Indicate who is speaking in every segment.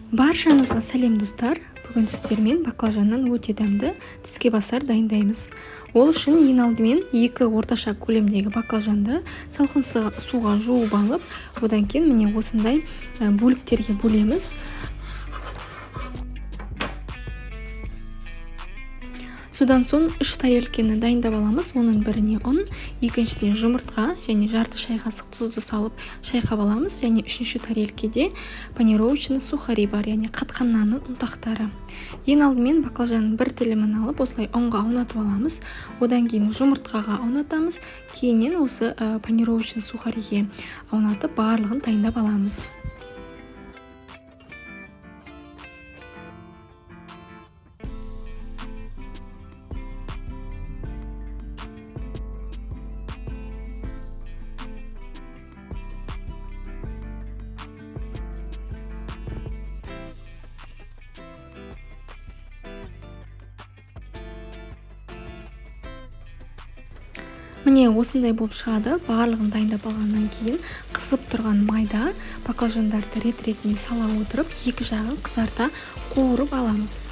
Speaker 1: Баршаңызға сәлем достар. Бүгін сіздермен баклажаннан өте дәмді тіске басар дайындаймыз. Ол үшін ең алдымен 2 орташа көлемдегі баклажанды салқын суға жуып алып, одан кейін міне осындай бөліктерге бөлеміз. Содан соң 3 тарелкені дайындап аламыз. Оның біріне ұн, екіншісіне жұмыртқа және жарты шай қасық тұзды салып шайқап аламыз. Және үшінші тарелкеде панировочный сухари бар, яғни қатқан нанның ұнтақтары. Ең алдымен баклажанның бір тілімін алып, осылай ұнға аунатып аламыз. Одан кейін жұмыртқаға аунатамыз. Кейіннен осы панировочный сухариге аунатып барлығын дайындап аламыз. Міне осындай болып шығады. Барлығын дайындап алғаннан кейін қызып тұрған майда баклажандарды рет-ретіне сала отырып, екі жағын қызарта қуырып аламыз.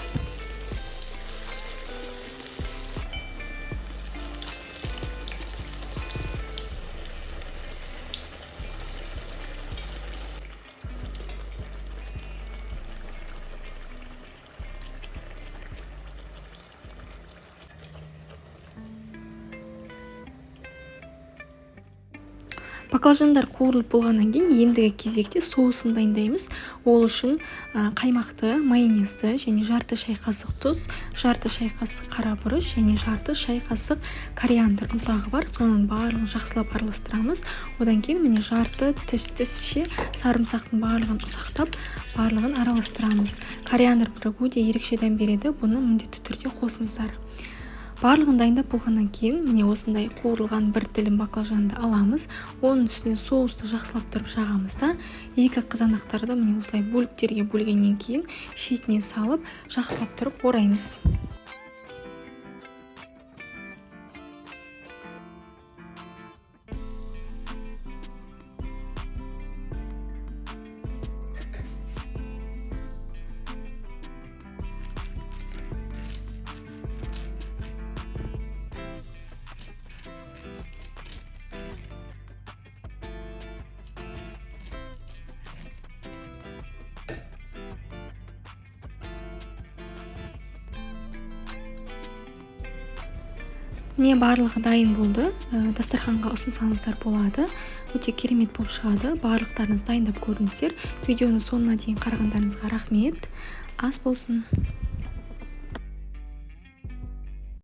Speaker 1: Баклажандар қуырылып болғаннан кейін ендігі кезекте соусын дайындаймыз. Ол үшін қаймақты, майонезді және жарты шай қасық тұз, жарты шай қасық қара бұрыш және жарты шай қасық кориандр ұнтағы бар. Соның барлығын жақсылап араластырамыз. Одан кейін міне жарты тісше сарымсақтың барлығын ұсақтап, барлығын араластырамыз. Кориандр өте ерекше дәм береді. Бұны міндетті түрде қосыңыздар. Барлығын дайындап болғаннан кейін міне осындай қуырылған бір тілім баклажанды аламыз. Оның үстіне соусты жақсылап тұрып жағамыз да, екі қызанақтарды міне осылай бөліктерге бөлгеннен кейін шетіне салып жақсылап тұрып ораймыз. Міне барлығы дайын болды. Дастарханға ұсынсаңыздар болады. Өте керемет болып шығады. Барлықтарыңыз дайындап көріңіздер. Видеоны соңына дейін қарағандарыңызға рахмет. Ас болсын.